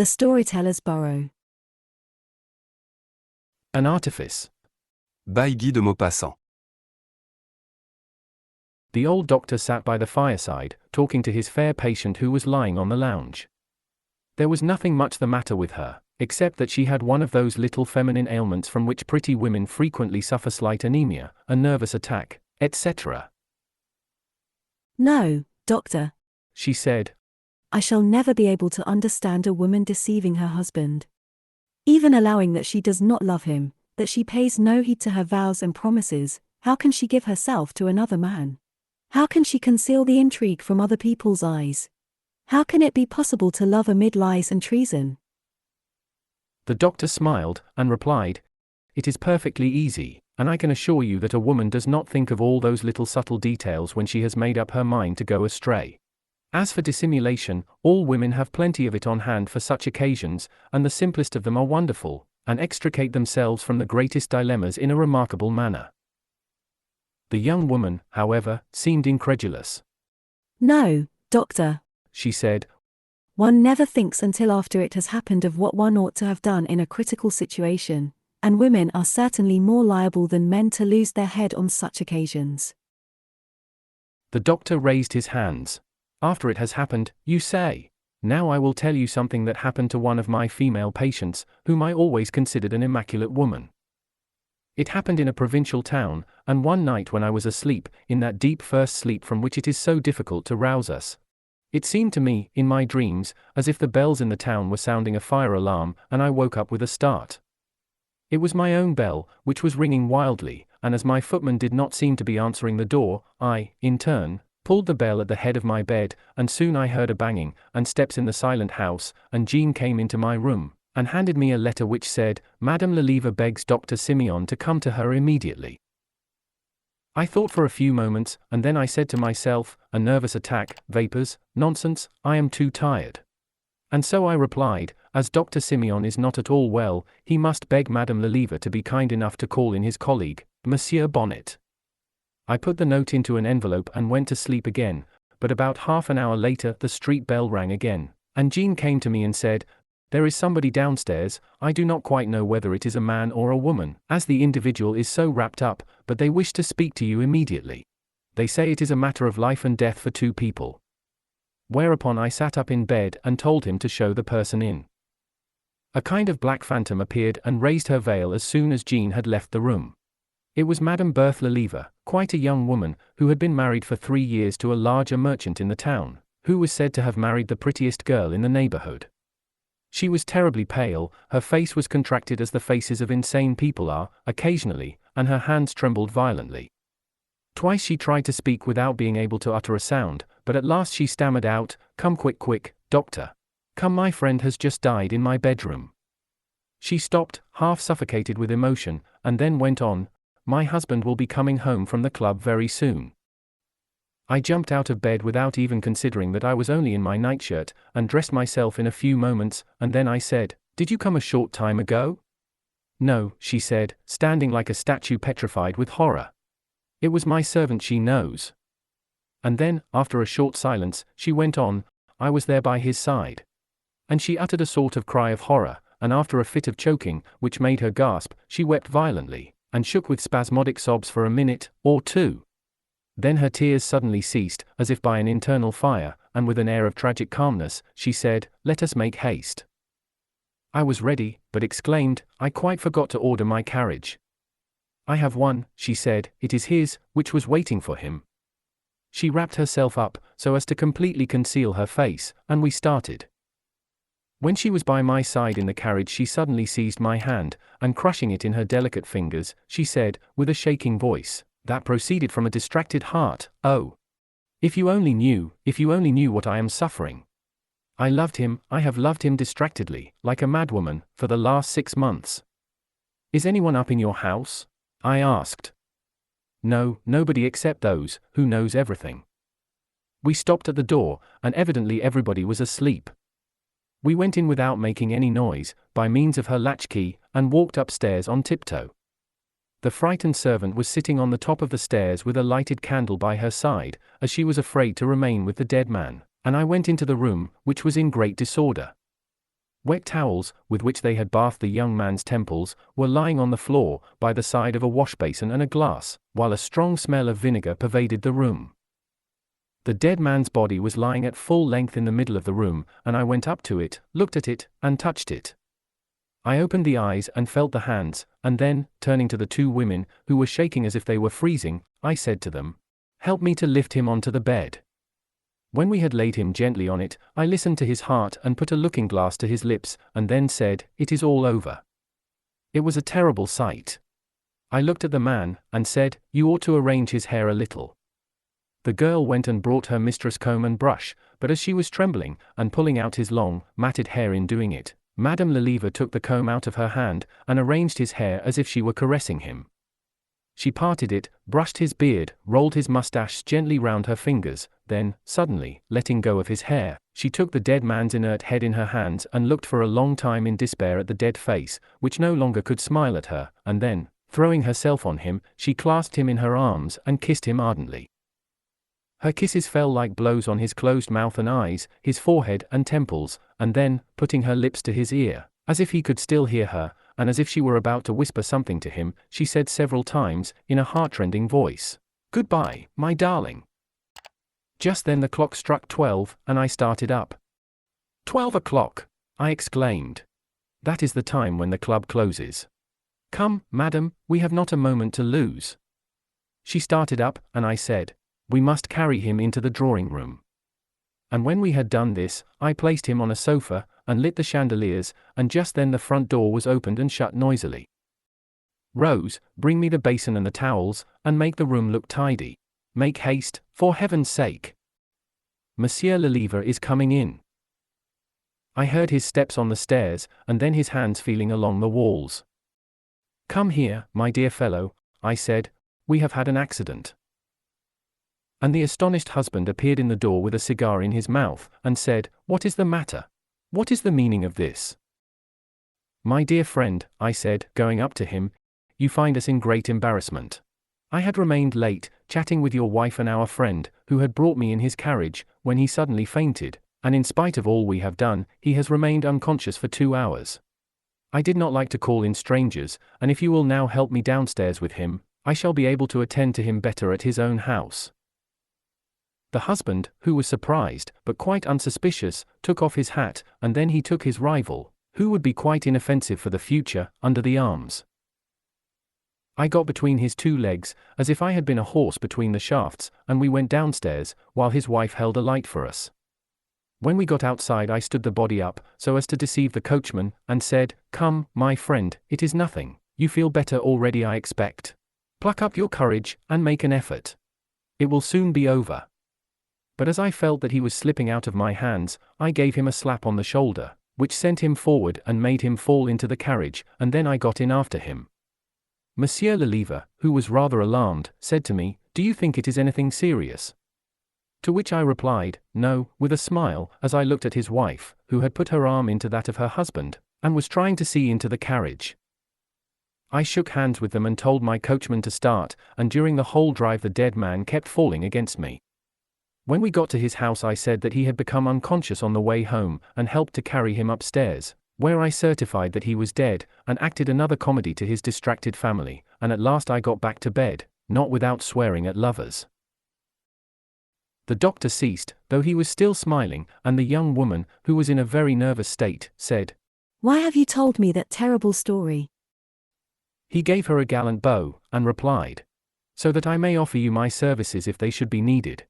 The Storyteller's Burrow. An Artifice. By Guy de Maupassant. The old doctor sat by the fireside, talking to his fair patient who was lying on the lounge. There was nothing much the matter with her, except that she had one of those little feminine ailments from which pretty women frequently suffer, slight anemia, a nervous attack, etc. "No, doctor," she said. "I shall never be able to understand a woman deceiving her husband. Even allowing that she does not love him, that she pays no heed to her vows and promises, how can she give herself to another man? How can she conceal the intrigue from other people's eyes? How can it be possible to love amid lies and treason?" The doctor smiled, and replied, "It is perfectly easy, and I can assure you that a woman does not think of all those little subtle details when she has made up her mind to go astray. As for dissimulation, all women have plenty of it on hand for such occasions, and the simplest of them are wonderful, and extricate themselves from the greatest dilemmas in a remarkable manner." The young woman, however, seemed incredulous. "No, doctor," she said. "One never thinks until after it has happened of what one ought to have done in a critical situation, and women are certainly more liable than men to lose their head on such occasions." The doctor raised his hands. "After it has happened, you say? Now I will tell you something that happened to one of my female patients, whom I always considered an immaculate woman. It happened in a provincial town, and one night when I was asleep, in that deep first sleep from which it is so difficult to rouse us. It seemed to me, in my dreams, as if the bells in the town were sounding a fire alarm, and I woke up with a start. It was my own bell, which was ringing wildly, and as my footman did not seem to be answering the door, I, in turn, pulled the bell at the head of my bed, and soon I heard a banging, and steps in the silent house, and Jean came into my room, and handed me a letter which said, 'Madame Lelièvre begs Dr. Simeon to come to her immediately.' I thought for a few moments, and then I said to myself, 'A nervous attack, vapors, nonsense, I am too tired.' And so I replied, 'As Dr. Simeon is not at all well, he must beg Madame Lelièvre to be kind enough to call in his colleague, Monsieur Bonnet.' I put the note into an envelope and went to sleep again, but about half an hour later the street bell rang again, and Jean came to me and said, 'There is somebody downstairs, I do not quite know whether it is a man or a woman, as the individual is so wrapped up, but they wish to speak to you immediately. They say it is a matter of life and death for two people.' Whereupon I sat up in bed and told him to show the person in. A kind of black phantom appeared and raised her veil as soon as Jean had left the room. It was Madame Berthe Lelièvre, quite a young woman, who had been married for 3 years to a larger merchant in the town, who was said to have married the prettiest girl in the neighborhood. She was terribly pale, her face was contracted as the faces of insane people are, occasionally, and her hands trembled violently. Twice she tried to speak without being able to utter a sound, but at last she stammered out, 'Come quick, doctor. Come, my friend has just died in my bedroom.' She stopped, half suffocated with emotion, and then went on, 'My husband will be coming home from the club very soon.' I jumped out of bed without even considering that I was only in my nightshirt, and dressed myself in a few moments, and then I said, 'Did you come a short time ago?' 'No,' she said, standing like a statue petrified with horror. 'It was my servant she knows.' And then, after a short silence, she went on, 'I was there by his side.' And she uttered a sort of cry of horror, and after a fit of choking, which made her gasp, she wept violently, and shook with spasmodic sobs for a minute or two. Then her tears suddenly ceased, as if by an internal fire, and with an air of tragic calmness, she said, 'Let us make haste.' I was ready, but exclaimed, 'I quite forgot to order my carriage.' 'I have one,' she said, 'it is his, which was waiting for him.' She wrapped herself up, so as to completely conceal her face, and we started. When she was by my side in the carriage she suddenly seized my hand, and crushing it in her delicate fingers, she said, with a shaking voice, that proceeded from a distracted heart, 'Oh! If you only knew what I am suffering. I loved him, I have loved him distractedly, like a madwoman, for the last 6 months.' 'Is anyone up in your house?' I asked. 'No, nobody except those, who knows everything.' We stopped at the door, and evidently everybody was asleep. We went in without making any noise, by means of her latchkey, and walked upstairs on tiptoe. The frightened servant was sitting on the top of the stairs with a lighted candle by her side, as she was afraid to remain with the dead man, and I went into the room, which was in great disorder. Wet towels, with which they had bathed the young man's temples, were lying on the floor, by the side of a wash-basin and a glass, while a strong smell of vinegar pervaded the room. The dead man's body was lying at full length in the middle of the room, and I went up to it, looked at it, and touched it. I opened the eyes and felt the hands, and then, turning to the two women, who were shaking as if they were freezing, I said to them, "Help me to lift him onto the bed." When we had laid him gently on it, I listened to his heart and put a looking-glass to his lips, and then said, "It is all over." It was a terrible sight. I looked at the man, and said, "You ought to arrange his hair a little." The girl went and brought her mistress comb and brush, but as she was trembling, and pulling out his long, matted hair in doing it, Madame Lelièvre took the comb out of her hand, and arranged his hair as if she were caressing him. She parted it, brushed his beard, rolled his mustache gently round her fingers, then, suddenly, letting go of his hair, she took the dead man's inert head in her hands and looked for a long time in despair at the dead face, which no longer could smile at her, and then, throwing herself on him, she clasped him in her arms and kissed him ardently. Her kisses fell like blows on his closed mouth and eyes, his forehead and temples, and then, putting her lips to his ear, as if he could still hear her, and as if she were about to whisper something to him, she said several times, in a heartrending voice, "Goodbye, my darling." Just then the clock struck 12, and I started up. 12 o'clock, I exclaimed. That is the time when the club closes. "Come, madam, we have not a moment to lose." She started up, and I said, "We must carry him into the drawing-room." And when we had done this, I placed him on a sofa, and lit the chandeliers, and just then the front door was opened and shut noisily. "Rose, bring me the basin and the towels, and make the room look tidy. Make haste, for heaven's sake. Monsieur Lelièvre is coming in." I heard his steps on the stairs, and then his hands feeling along the walls. "Come here, my dear fellow," I said, "we have had an accident." And the astonished husband appeared in the door with a cigar in his mouth, and said, "What is the matter? What is the meaning of this?" "My dear friend," I said, going up to him, "you find us in great embarrassment. I had remained late, chatting with your wife and our friend, who had brought me in his carriage, when he suddenly fainted, and in spite of all we have done, he has remained unconscious for 2 hours. I did not like to call in strangers, and if you will now help me downstairs with him, I shall be able to attend to him better at his own house." The husband, who was surprised, but quite unsuspicious, took off his hat, and then he took his rival, who would be quite inoffensive for the future, under the arms. I got between his two legs, as if I had been a horse between the shafts, and we went downstairs, while his wife held a light for us. When we got outside I stood the body up, so as to deceive the coachman, and said, "Come, my friend, it is nothing, you feel better already I expect. Pluck up your courage, and make an effort. It will soon be over." But as I felt that he was slipping out of my hands, I gave him a slap on the shoulder, which sent him forward and made him fall into the carriage, and then I got in after him. Monsieur Lelièvre, who was rather alarmed, said to me, "Do you think it is anything serious?" To which I replied, "No," with a smile, as I looked at his wife, who had put her arm into that of her husband, and was trying to see into the carriage. I shook hands with them and told my coachman to start, and during the whole drive the dead man kept falling against me. When we got to his house I said that he had become unconscious on the way home, and helped to carry him upstairs, where I certified that he was dead, and acted another comedy to his distracted family, and at last I got back to bed, not without swearing at lovers. The doctor ceased, though he was still smiling, and the young woman, who was in a very nervous state, said, "Why have you told me that terrible story?" He gave her a gallant bow, and replied, "So that I may offer you my services if they should be needed."